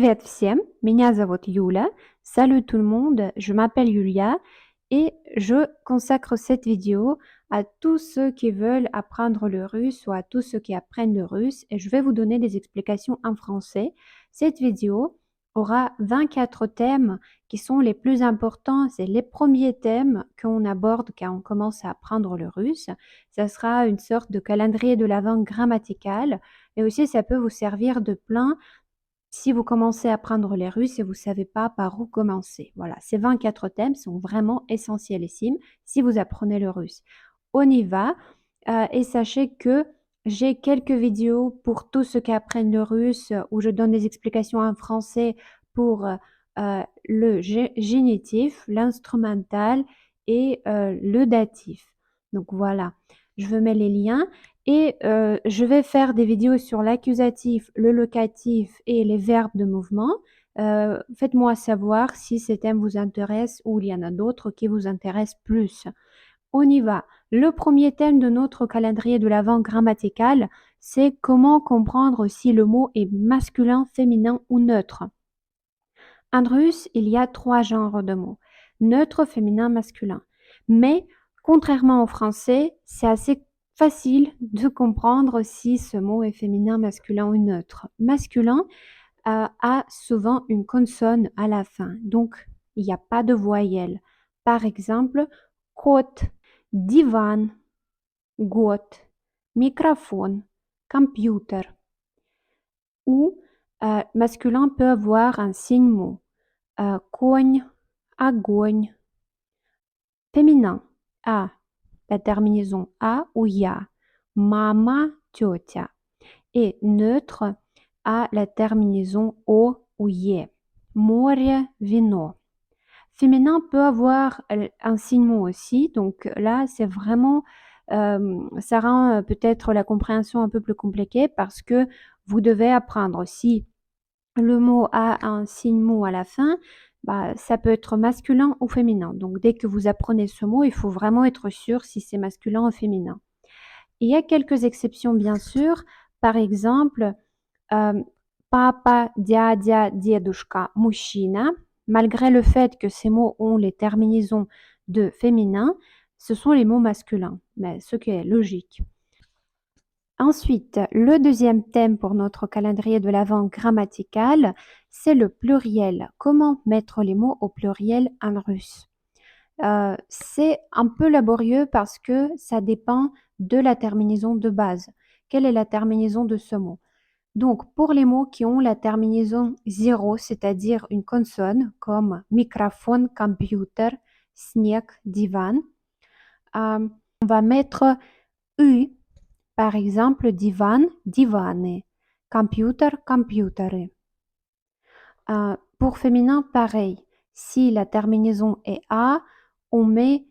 Привет всем, меня зовут Юля. Salut tout le monde, je m'appelle Yulia et je consacre cette vidéo à tous ceux qui veulent apprendre le russe ou à tous ceux qui apprennent le russe et je vais vous donner des explications en français. Cette vidéo aura 24 thèmes qui sont les plus importants. C'est les premiers thèmes qu'on aborde quand on commence à apprendre le russe. Ça sera une sorte de calendrier de l'Avent grammatical et aussi ça peut vous servir de plein si vous commencez à apprendre les Russes et vous ne savez pas par où commencer. Voilà, ces 24 thèmes sont vraiment essentielissimes si vous apprenez le russe. On y va et sachez que j'ai quelques vidéos pour tous ceux qui apprennent le russe où je donne des explications en français pour le génitif, l'instrumental et le datif. Donc voilà, je vous mets les liens. Et je vais faire des vidéos sur l'accusatif, le locatif et les verbes de mouvement. Faites-moi savoir si ces thèmes vous intéressent ou il y en a d'autres qui vous intéressent plus. On y va. Le premier thème de notre calendrier de l'Avent grammatical, c'est comment comprendre si le mot est masculin, féminin ou neutre. En russe, il y a 3 genres de mots, neutre, féminin, masculin. Mais contrairement au français, c'est assez facile de comprendre si ce mot est féminin, masculin ou neutre. Masculin a souvent une consonne à la fin, donc il n'y a pas de voyelle. Par exemple, кот, divan, год, microphone, computer. Ou masculin peut avoir un signe mot. Конь, огонь. Féminin, a, la terminaison a ou ya. Mama, тетя. Et neutre, a la terminaison o ou ye. Море, вино. Féminin peut avoir un signe mot aussi, donc là c'est vraiment, ça rend peut-être la compréhension un peu plus compliquée parce que vous devez apprendre si le mot a un signe mot à la fin, bah, ça peut être masculin ou féminin. Donc dès que vous apprenez ce mot, il faut vraiment être sûr si c'est masculin ou féminin. Il y a quelques exceptions bien sûr. Par exemple, papa, дядя, дедушка, мужчина. Malgré le fait que ces mots ont les terminaisons de féminin, ce sont les mots masculins, mais ce qui est logique. Ensuite, le deuxième thème pour notre calendrier de l'Avent grammatical, c'est le pluriel. Comment mettre les mots au pluriel en russe? C'est un peu laborieux parce que ça dépend de la terminaison de base. Quelle est la terminaison de ce mot? Donc, pour les mots qui ont la terminaison 0, c'est-à-dire une consonne, comme microphone, computer, снег, divan, on va mettre U. Par exemple, divan, divane, computer, computere. Pour féminin, pareil. Si la terminaison est A, on met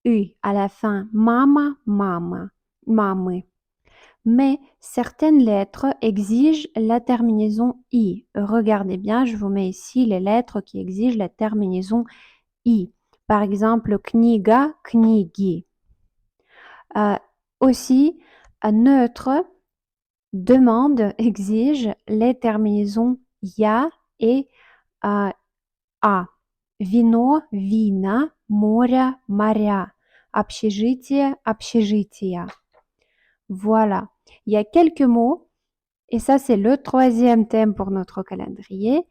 U à la fin. Mama, mama, mame. Mais certaines lettres exigent la terminaison I. Regardez bien, je vous mets ici les lettres qui exigent la terminaison I. Par exemple, kniga, knigi. Aussi, neutre, demande, exige les terminaisons ya et a. Вино, вина, моря, моря. Общежитие, общежития. Voilà. Il y a quelques mots, et ça c'est le troisième thème pour notre calendrier.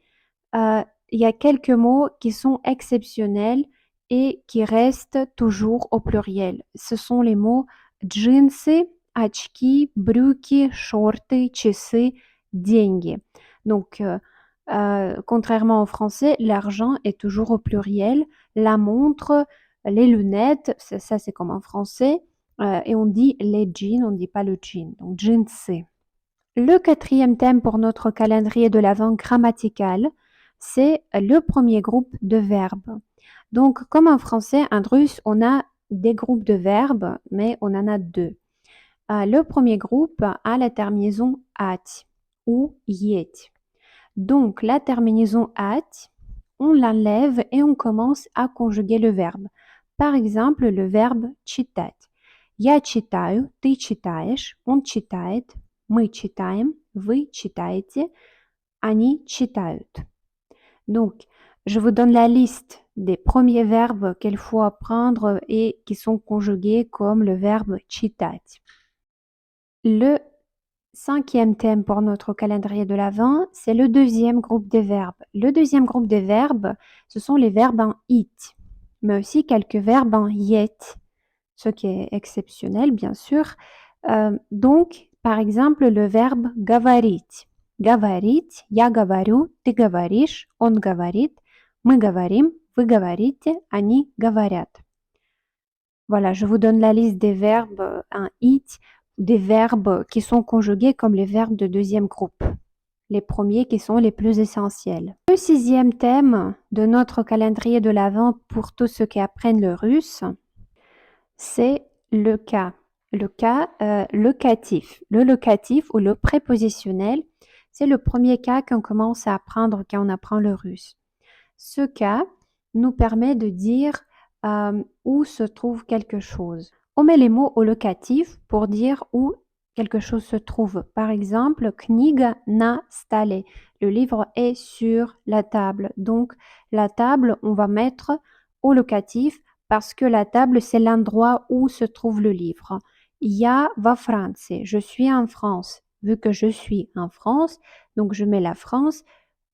Il y a quelques mots qui sont exceptionnels et qui restent toujours au pluriel. Ce sont les mots джинсы, очки, брюки, шорты, часы, деньги. Donc, contrairement au français, l'argent est toujours au pluriel. La montre, les lunettes, ça c'est comme en français. Et on dit les jeans, on ne dit pas le jean. Donc, jeansy. Le quatrième thème pour notre calendrier de l'Avent grammatical, c'est le premier groupe de verbes. Donc, comme en français, en russe, on a des groupes de verbes, mais on en a 2. Le premier groupe a la terminaison at ou yet. Donc, la terminaison at, on l'enlève et on commence à conjuguer le verbe. Par exemple, le verbe читать. Я читаю, ты читаешь, он читает, мы читаем, вы читаете, они читают. Donc, je vous donne la liste des premiers verbes qu'il faut apprendre et qui sont conjugués comme le verbe читать. Le cinquième thème pour notre calendrier de l'Avent, c'est le deuxième groupe des verbes. Le deuxième groupe des verbes, ce sont les verbes en it, mais aussi quelques verbes en yet, ce qui est exceptionnel, bien sûr. Donc, par exemple, le verbe говорить. Говорить, я говорю, ты говоришь, он говорит, мы говорим, вы говорите, они говорят. Voilà, je vous donne la liste des verbes en it, des verbes qui sont conjugués comme les verbes de deuxième groupe. Les premiers qui sont les plus essentiels. Le sixième thème de notre calendrier de l'Avent pour tous ceux qui apprennent le russe, c'est le cas. Locatif. Le locatif ou le prépositionnel, c'est le premier cas qu'on commence à apprendre quand on apprend le russe. Ce cas nous permet de dire où se trouve quelque chose. On met les mots au locatif pour dire où quelque chose se trouve. Par exemple, kniga na stale. Le livre est sur la table. Donc, la table, on va mettre au locatif parce que la table, c'est l'endroit où se trouve le livre. Я во Франции. Je suis en France. Vu que je suis en France, donc je mets la France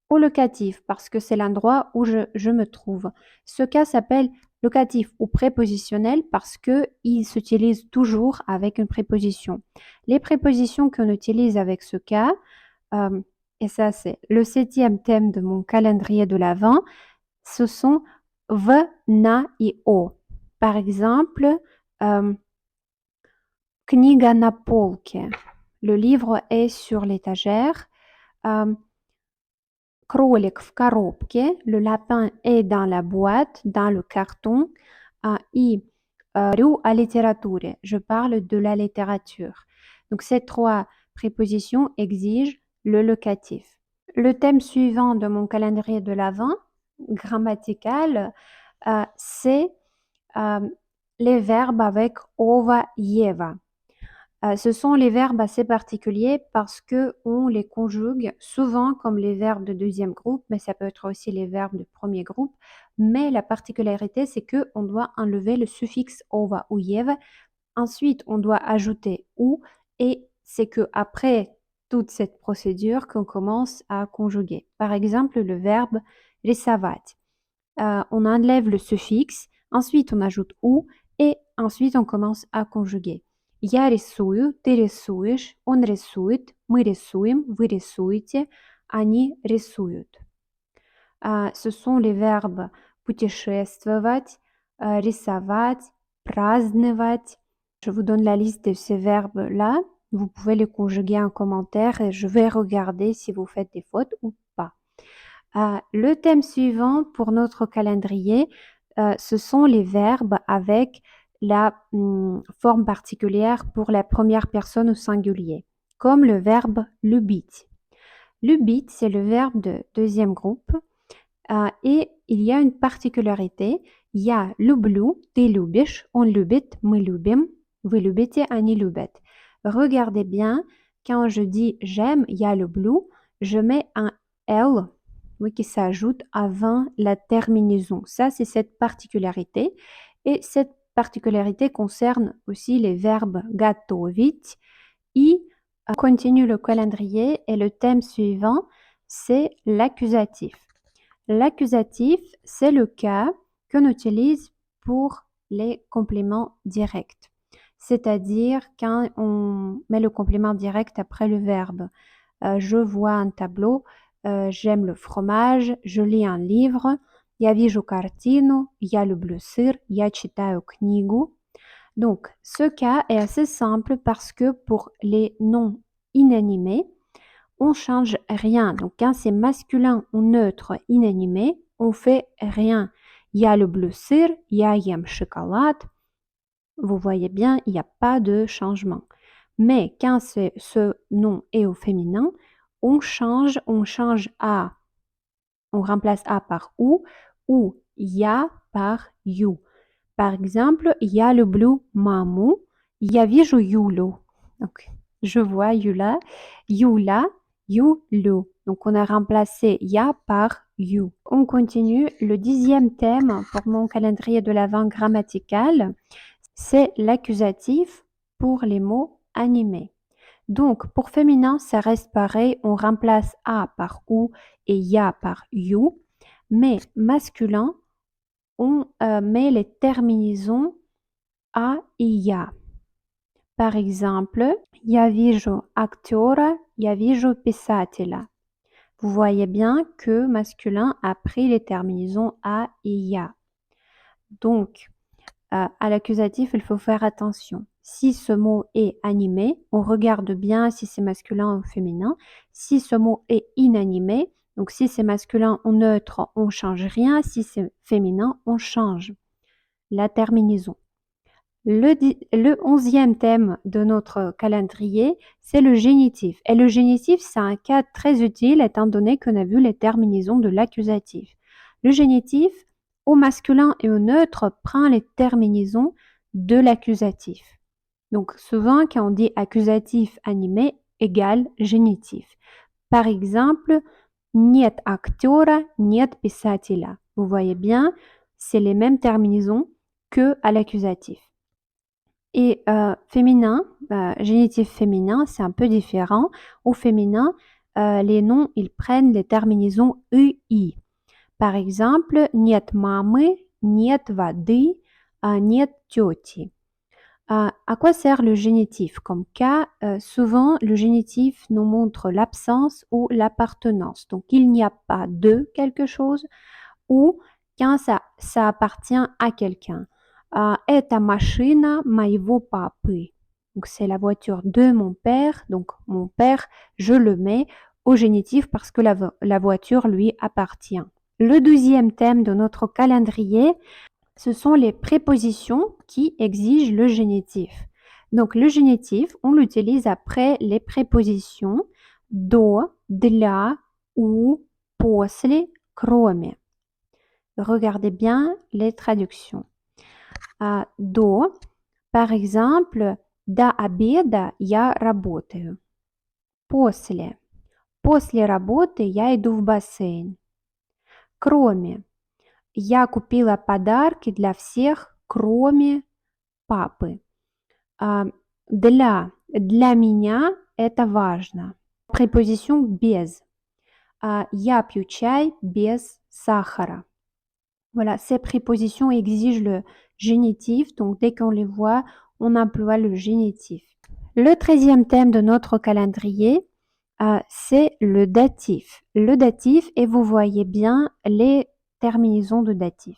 au locatif parce que c'est l'endroit où je me trouve. Ce cas s'appelle locatif ou prépositionnel parce qu'il s'utilise toujours avec une préposition. Les prépositions qu'on utilise avec ce cas, et ça c'est le septième thème de mon calendrier de l'Avent, ce sont v, na et o. Par exemple, книга на полке. Le livre est sur l'étagère. Кролик в коробке. Le lapin est dans la boîte, dans le carton. И говорю о литературе. Je parle de la littérature. Donc, ces trois prépositions exigent le locatif. Le thème suivant de mon calendrier de l'Avent, grammatical, c'est les verbes avec ova, yeva. Ce sont les verbes assez particuliers parce qu'on les conjugue souvent comme les verbes de deuxième groupe, mais ça peut être aussi les verbes de premier groupe. Mais la particularité, c'est qu'on doit enlever le suffixe ova ou yeva. Ensuite, on doit ajouter ou et c'est qu'après toute cette procédure qu'on commence à conjuguer. Par exemple, le verbe рисовать. On enlève le suffixe, ensuite on ajoute ou et ensuite on commence à conjuguer. Я рисую, ты рисуешь, он рисует, мы рисуем, вы рисуете, они рисуют. Ce sont les verbes путешествовать, рисовать, праздновать. Je vous donne la liste de ces verbes-là. Vous pouvez les conjuguer en commentaire et je vais regarder si vous faites des fautes ou pas. Le thème suivant pour notre calendrier, ce sont les verbes avec la forme particulière pour la première personne au singulier, comme le verbe любить. Любить, c'est le verbe de deuxième groupe et il y a une particularité. Я люблю, ты любишь, он любит, мы любим, вы любите, они любят. Regardez bien, quand je dis j'aime, я люблю, je mets un L qui s'ajoute avant la terminaison. Ça, c'est cette particularité. Et cette particularité concerne aussi les verbes готовить. Et continue le calendrier et le thème suivant, c'est l'accusatif. L'accusatif, c'est le cas qu'on utilise pour les compléments directs. C'est-à-dire quand on met le complément direct après le verbe. Je vois un tableau, j'aime le fromage, je lis un livre, я вижу картину, я люблю сыр, я читаю книгу. Donc, ce cas est assez simple parce que pour les noms inanimés, on change rien. Donc, quand c'est masculin ou neutre inanimé, on fait rien. Я люблю сыр, я ем шоколад. Vous voyez bien, il n'y a pas de changement. Mais quand ce nom est au féminin, on change A. On remplace A par ou я par you. Par exemple, я люблю маму, я вижу Юлю. Donc, je vois Юля, Юлю. Donc, on a remplacé ya par you. On continue. Le 10e thème pour mon calendrier de l'Avent grammatical, c'est l'accusatif pour les mots animés. Donc, pour féminin, ça reste pareil. On remplace a par ou et ya par you. Mais masculin, on met les terminaisons a et ya. Par exemple, я вижу актера, я вижу писателя. Vous voyez bien que masculin a pris les terminaisons a et ya. Donc, à l'accusatif, il faut faire attention. Si ce mot est animé, on regarde bien si c'est masculin ou féminin. Si ce mot est inanimé, donc si c'est masculin ou neutre, on ne change rien. Si c'est féminin, on change la terminaison. Le 11e thème de notre calendrier, c'est le génitif. Et le génitif, c'est un cas très utile étant donné qu'on a vu les terminaisons de l'accusatif. Le génitif, au masculin et au neutre, prend les terminaisons de l'accusatif. Donc souvent, quand on dit accusatif animé égale génitif. Par exemple, нет актера, нет писателя. Vous voyez bien, c'est les mêmes terminaisons que à l'accusatif. Et féminin, génitif féminin, c'est un peu différent. Au féminin, les noms, ils prennent les terminaisons UI. Par exemple, нет мамы, нет воды, нет тети. À quoi sert le génitif? Comme cas, souvent, le génitif nous montre l'absence ou l'appartenance. Donc, il n'y a pas de quelque chose ou quand ça appartient à quelqu'un. Это машина моего папы. Donc, c'est la voiture de mon père. Donc, mon père, je le mets au génitif parce que la voiture lui appartient. Le 12e thème de notre calendrier, ce sont les prépositions qui exigent le génitif. Donc, le génitif, on l'utilise après les prépositions до, для, у, после, кроме. Regardez bien les traductions. До, par exemple, до обеда я работаю. После. После работы я иду в бассейн. Кроме. Я купила подарки для всех, кроме папы. Для меня это важно. Préposition без. Я пью чай без сахара. Voilà, ces prépositions exigent le génitif, donc dès qu'on les voit, on emploie le génitif. Le 13e thème de notre calendrier, c'est le datif. Le datif, et vous voyez bien les terminaisons de datif.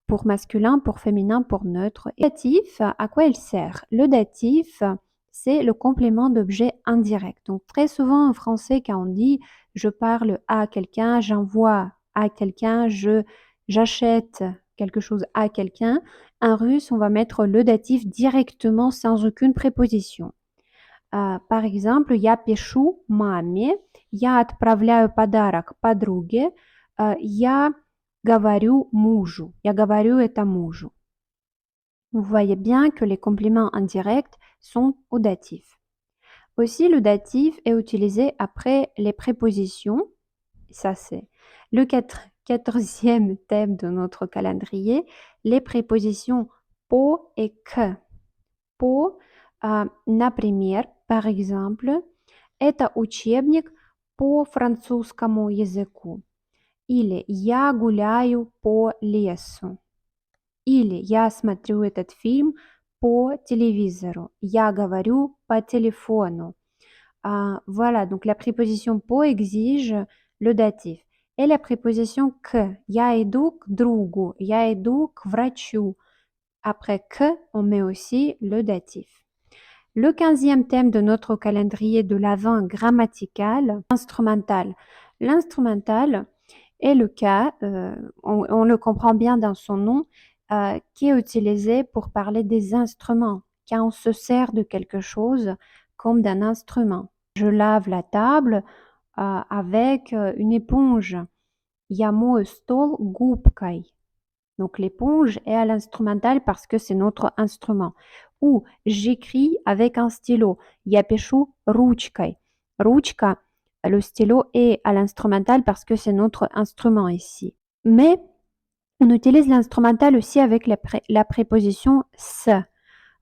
Pour masculin, pour féminin, pour neutre. Et datif, à quoi il sert? Le datif, c'est le complément d'objet indirect. Donc très souvent en français, quand on dit je parle à quelqu'un, j'envoie à quelqu'un, j'achète quelque chose à quelqu'un, en russe, on va mettre le datif directement sans aucune préposition. Par exemple, я пишу маме, я отправляю подарок подруге, я говорю мужу. Я говорю это мужу. Vous voyez bien que les compléments indirects sont au datif. Aussi, le datif est utilisé après les prépositions. Ça, c'est le 14e thème de notre calendrier, les prépositions по et к. По, например, par exemple, это учебник по французскому языку. Или я гуляю по лесу. Или я смотрю этот фильм по телевизору. Я говорю по телефону. Voilà, donc la préposition по exige le datif. Et la préposition к. Я иду к другу. Я иду к врачу. Après que, on met aussi le datif. Le 15e thème de notre calendrier de l'Avent grammatical, instrumental. L'instrumental est le cas, on le comprend bien dans son nom, qui est utilisé pour parler des instruments, quand on se sert de quelque chose comme d'un instrument. Je lave la table avec une éponge. Я мою стол губкой. Donc l'éponge est à l'instrumental parce que c'est notre instrument. Ou j'écris avec un stylo. Я пишу ручкой. Ручка le stylo est à l'instrumental parce que c'est notre instrument ici. Mais on utilise l'instrumental aussi avec la préposition «с».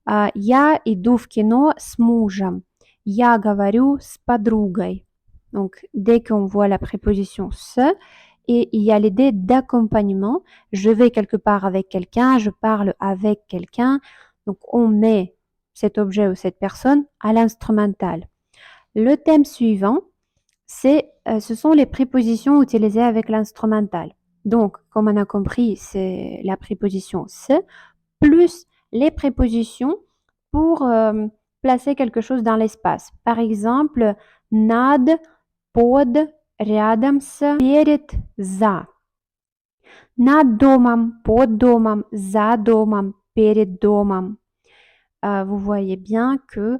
Я иду в кино с мужем. Я говорю с подругой. Donc, dès qu'on voit la préposition «с», et il y a l'idée d'accompagnement. Je vais quelque part avec quelqu'un, je parle avec quelqu'un. Donc, on met cet objet ou cette personne à l'instrumental. Le thème suivant, ce sont les prépositions utilisées avec l'instrumental. Donc, comme on a compris, c'est la préposition «se» plus les prépositions pour placer quelque chose dans l'espace. Par exemple, над, под, рядом с, перед, за. Над домом, под домом, за домом, перед домом. Vous voyez bien que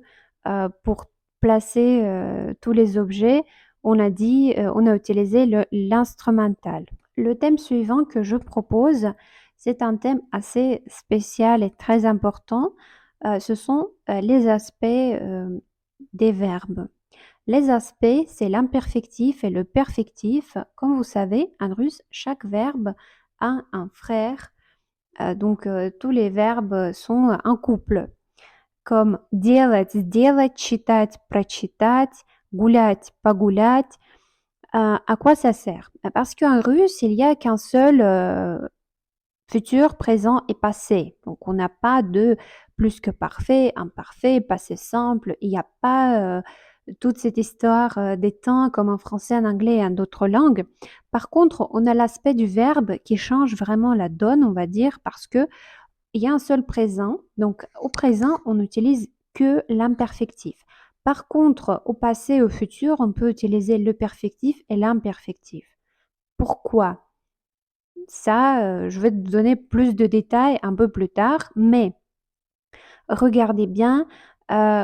pour placer tous les objets, on a utilisé l'instrumental. Le thème suivant que je propose, c'est un thème assez spécial et très important. Ce sont les aspects des verbes. Les aspects, c'est l'imperfectif et le perfectif. Comme vous savez, en russe, chaque verbe a un frère. Donc, tous les verbes sont un couple. Comme делать, сделать, читать, прочитать, гулять, погулять. À quoi ça sert? Parce qu'en russe, il n'y a qu'un seul futur, présent et passé. Donc, on n'a pas de plus que parfait, imparfait, passé simple. Il n'y a pas toute cette histoire des temps comme en français, en anglais et en d'autres langues. Par contre, on a l'aspect du verbe qui change vraiment la donne, on va dire, parce que il y a un seul présent. Donc, au présent, on n'utilise que l'imperfectif. Par contre, au passé et au futur, on peut utiliser le perfectif et l'imperfectif. Pourquoi? Ça, je vais te donner plus de détails un peu plus tard, mais regardez bien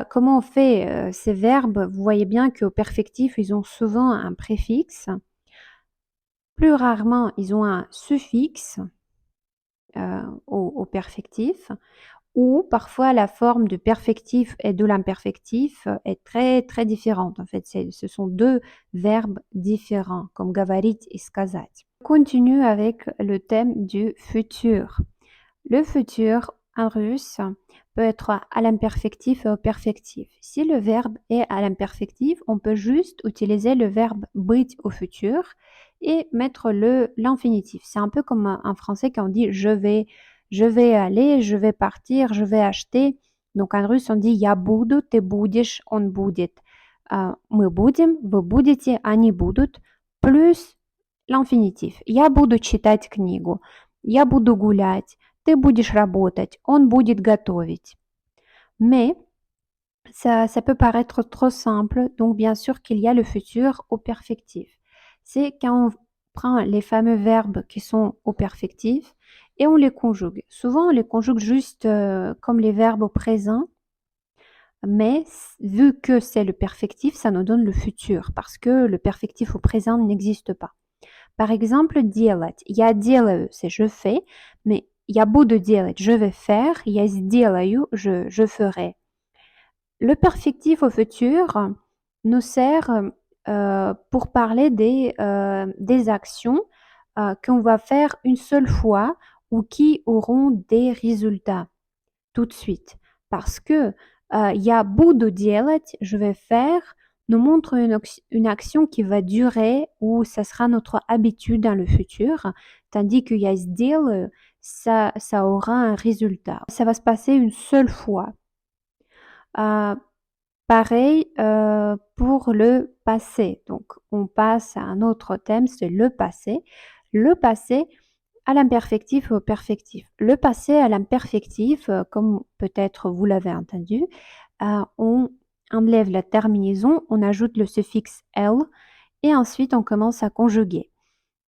comment on fait ces verbes. Vous voyez bien qu'au perfectif, ils ont souvent un préfixe. Plus rarement, ils ont un suffixe au perfectif. Ou parfois la forme du perfectif et de l'imperfectif est très très différente. En fait, ce sont deux verbes différents, comme говорить et сказать. On continue avec le thème du futur. Le futur en russe peut être à l'imperfectif et au perfectif. Si le verbe est à l'imperfectif, on peut juste utiliser le verbe быть au futur et mettre l'infinitif. C'est un peu comme en français quand on dit je vais aller, je vais partir, je vais acheter. Donc en russe, on dit я буду, ты будешь, он будет. Мы будем, вы будете, они будут, plus l'infinitif. Я буду читать книгу, я буду гулять, ты будешь работать, он будет готовить. Mais ça peut paraître trop simple, donc bien sûr qu'il y a le futur au perfectif. C'est quand on prend les fameux verbes qui sont au perfectif et on les conjugue. Souvent, on les conjugue juste comme les verbes au présent, mais vu que c'est le perfectif, ça nous donne le futur parce que le perfectif au présent n'existe pas. Par exemple, делать. Я делаю, c'est je fais, mais я буду делать, je vais faire. Я сделаю, je ferai. Le perfectif au futur nous sert pour parler des actions qu'on va faire une seule fois ou qui auront des résultats tout de suite. Parce que я буду делать, je vais faire, nous montre une action qui va durer ou ça sera notre habitude dans le futur, tandis que я сделаю, ça aura un résultat. Ça va se passer une seule fois. Pareil pour le passé. Donc, on passe à un autre thème, c'est le passé. Le passé à l'imperfectif et au perfectif. Le passé à l'imperfectif, comme peut-être vous l'avez entendu, on enlève la terminaison, on ajoute le suffixe L et ensuite on commence à conjuguer.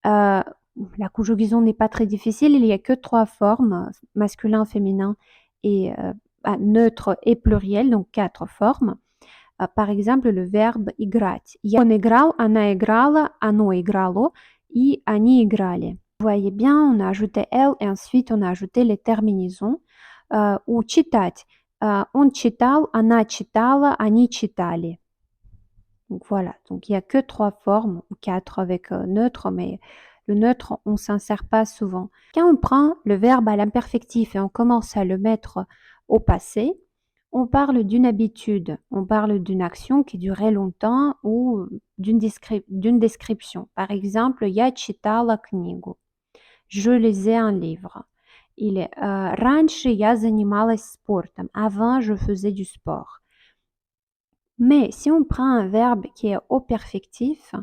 La conjugaison n'est pas très difficile, il n'y a que 3 formes, masculin, féminin et neutre et pluriel, donc 4 formes. Par exemple, le verbe играть. Он играл, она играла, оно играло и они играли. Vous voyez bien, on a ajouté L et ensuite on a ajouté les terminaisons. Ou читать. Он читал, она читала, они читали. Donc voilà, donc il n'y a que 3 formes, ou 4 avec neutre, mais le neutre, on ne s'en sert pas souvent. Quand on prend le verbe à l'imperfectif et on commence à le mettre au passé, on parle d'une habitude, on parle d'une action qui durait longtemps ou d'une description. Par exemple, я читала книгу. Je lisais un livre. Или раньше я занималась спортом. Avant, je faisais du sport. Mais si on prend un verbe qui est au perfectif,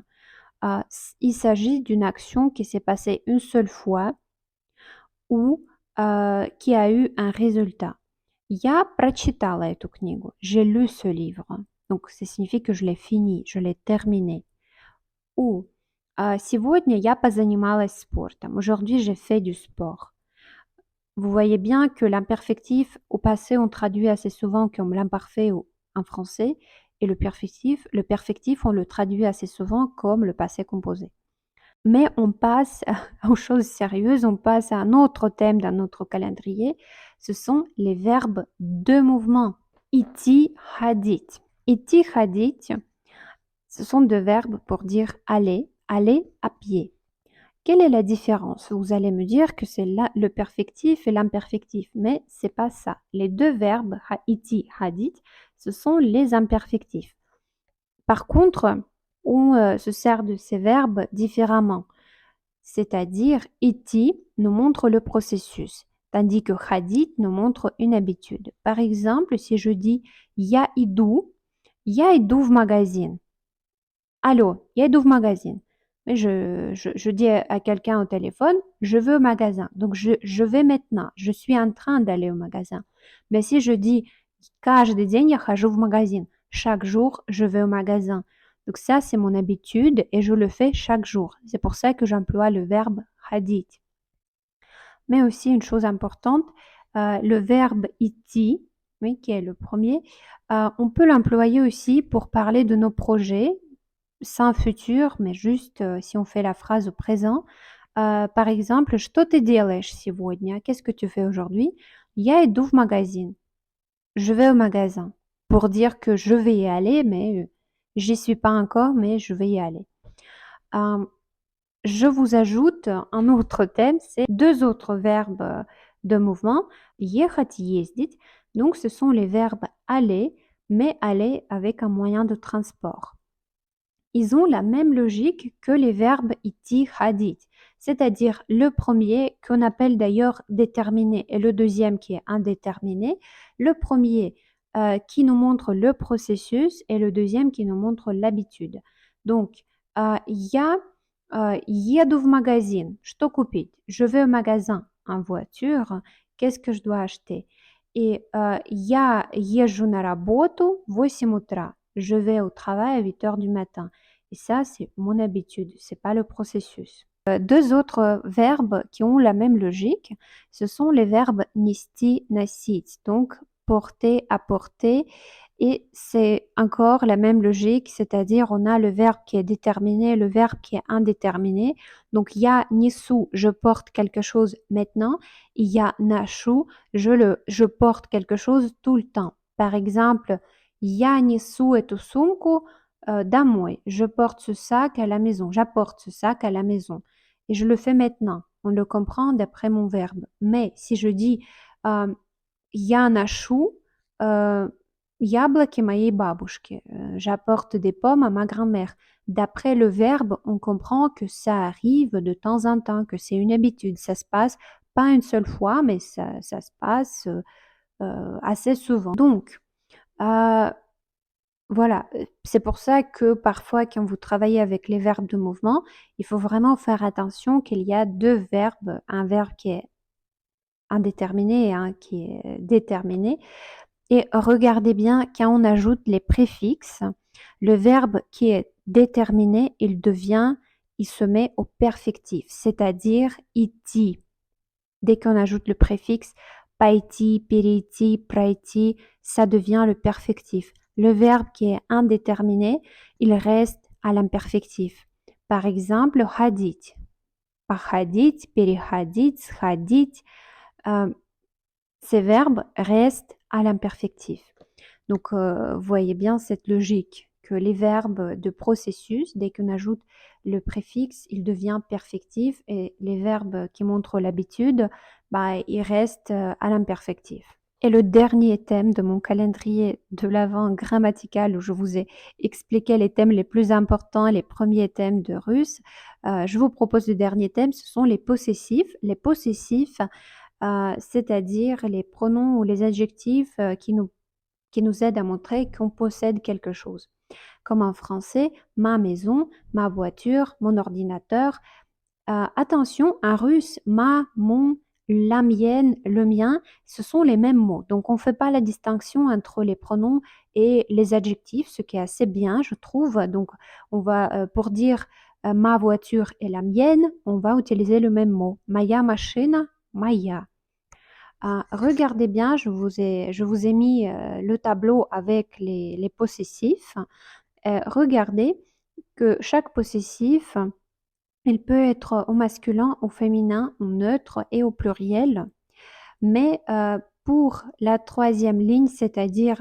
il s'agit d'une action qui s'est passée une seule fois ou qui a eu un résultat. Я прочитала эту книгу. J'ai lu ce livre. Donc, ça signifie que je l'ai fini, je l'ai terminé. Ou сегодня я позанималась спортом. Aujourd'hui, j'ai fait du sport. Vous voyez bien que l'imperfectif au passé, on traduit assez souvent comme l'imparfait en français, et le perfectif, on le traduit assez souvent comme le passé composé. Mais on passe aux choses sérieuses, on passe à un autre thème dans notre calendrier, ce sont les verbes de mouvement. Iti, hadith. Iti, hadith, ce sont deux verbes pour dire aller, aller à pied. Quelle est la différence? Vous allez me dire que c'est là le perfectif et l'imperfectif, mais c'est pas ça. Les deux verbes, iti, hadith, ce sont les imperfectifs. Par contre, on se sert de ces verbes différemment. C'est-à-dire, iti nous montre le processus, tandis que hadith nous montre une habitude. Par exemple, si je dis я иду в магазин. Allô, я иду в магазин. Mais je dis à quelqu'un au téléphone, je vais au magasin. Donc, je vais maintenant. Je suis en train d'aller au magasin. Mais si je dis, каждый день я хожу в магазин. Chaque jour, je vais au magasin. Donc, ça, c'est mon habitude et je le fais chaque jour. C'est pour ça que j'emploie le verbe hadith. Mais aussi, une chose importante, le verbe iti, oui, qui est le premier, on peut l'employer aussi pour parler de nos projets, sans futur, mais juste si on fait la phrase au présent. Par exemple, что ты делаешь сегодня? Qu'est-ce que tu fais aujourd'hui? Я иду в магазин. Je vais au magasin. Pour dire que je vais y aller, mais j'y suis pas encore, mais je vais y aller. Je vous ajoute un autre thème, c'est deux autres verbes de mouvement. Ехать, ездить. Donc, ce sont les verbes aller, mais aller avec un moyen de transport. Ils ont la même logique que les verbes iti, hadith, c'est-à-dire le premier qu'on appelle d'ailleurs déterminé et le deuxième qui est indéterminé. Le premier qui nous montre le processus et le deuxième qui nous montre l'habitude. Donc, я еду в магазин. Что купить? Je vais au magasin en voiture. Qu'est-ce que je dois acheter? Et я езжу на работу в 8 утра. Je vais au travail à 8 heures du matin. Et ça, c'est mon habitude, c'est pas le processus. Deux autres verbes qui ont la même logique, ce sont les verbes nisti, nasit, donc porter, apporter. Et c'est encore la même logique, c'est-à-dire on a le verbe qui est déterminé, le verbe qui est indéterminé. Donc il y a nisu, je porte quelque chose maintenant. Il y a nashu, je porte quelque chose tout le temps. Par exemple, я несу эту сумку домой. Je porte ce sac à la maison. J'apporte ce sac à la maison. Et je le fais maintenant. On le comprend d'après mon verbe. Mais si je dis я ношу яблоки моей бабушке. J'apporte des pommes à ma grand-mère. D'après le verbe, on comprend que ça arrive de temps en temps, que c'est une habitude. Ça se passe pas une seule fois, mais ça se passe assez souvent. Donc, voilà, c'est pour ça que parfois quand vous travaillez avec les verbes de mouvement, il faut vraiment faire attention qu'il y a deux verbes, un verbe qui est indéterminé et un qui est déterminé. Et regardez bien quand on ajoute les préfixes, le verbe qui est déterminé, il se met au perfectif, c'est-à-dire iti. Dès qu'on ajoute le préfixe пойти, перейти, пройти, ça devient le perfectif. Le verbe qui est indéterminé, il reste à l'imperfectif. Par exemple, ходить. Походить, переходить, сходить. Ces verbes restent à l'imperfectif. Donc, voyez bien cette logique que les verbes de processus, dès qu'on ajoute le préfixe, il devient perfectif et les verbes qui montrent l'habitude, bah, ils restent à l'imperfectif. Et le dernier thème de mon calendrier de l'Avent grammatical où je vous ai expliqué les thèmes les plus importants, les premiers thèmes de russe, je vous propose le dernier thème, ce sont les possessifs. Les possessifs, c'est-à-dire les pronoms ou les adjectifs qui nous aident à montrer qu'on possède quelque chose. Comme en français, ma maison, ma voiture, mon ordinateur. Attention, en russe, ma, mon, la mienne, le mien, ce sont les mêmes mots. Donc, on ne fait pas la distinction entre les pronoms et les adjectifs, ce qui est assez bien, je trouve. Donc, on va, pour dire ma voiture et la mienne, on va utiliser le même mot. Maya machina, maya. Regardez bien, je vous ai mis le tableau avec les possessifs. Regardez que chaque possessif, il peut être au masculin, au féminin, au neutre et au pluriel. Mais pour la troisième ligne, c'est-à-dire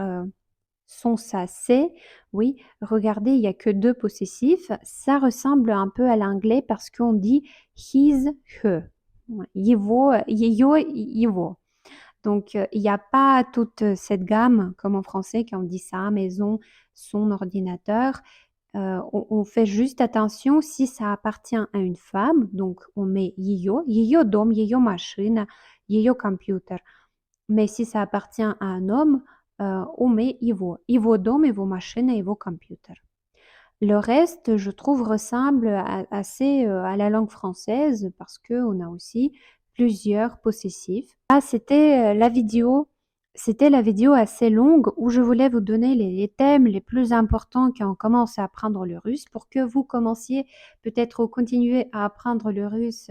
son, ça, c'est, oui, regardez, il n'y a que deux possessifs. Ça ressemble un peu à l'anglais parce qu'on dit his, her. Его, ее, его. Donc, il n'y a pas toute cette gamme, comme en français, quand on dit sa maison, son ordinateur. On fait juste attention si ça appartient à une femme, donc on met ее дом, ее машина, ее компьютер. Mais si ça appartient à un homme, on met его дом, его машина, его компьютер. Le reste, je trouve, ressemble assez à la langue française parce qu'on a aussi plusieurs possessifs. Ah, c'était la vidéo assez longue où je voulais vous donner les thèmes les plus importants quand on commence à apprendre le russe pour que vous commenciez peut-être continuer à apprendre le russe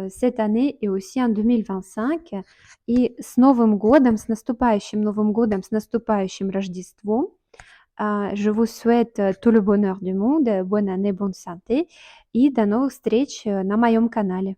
cette année et aussi en 2025. И с Новым годом, с наступающим Новым годом, с наступающим Рождеством! Je vous souhaite tout le bonheur du monde, bonne année, bonne santé и до новых встреч на моем канале.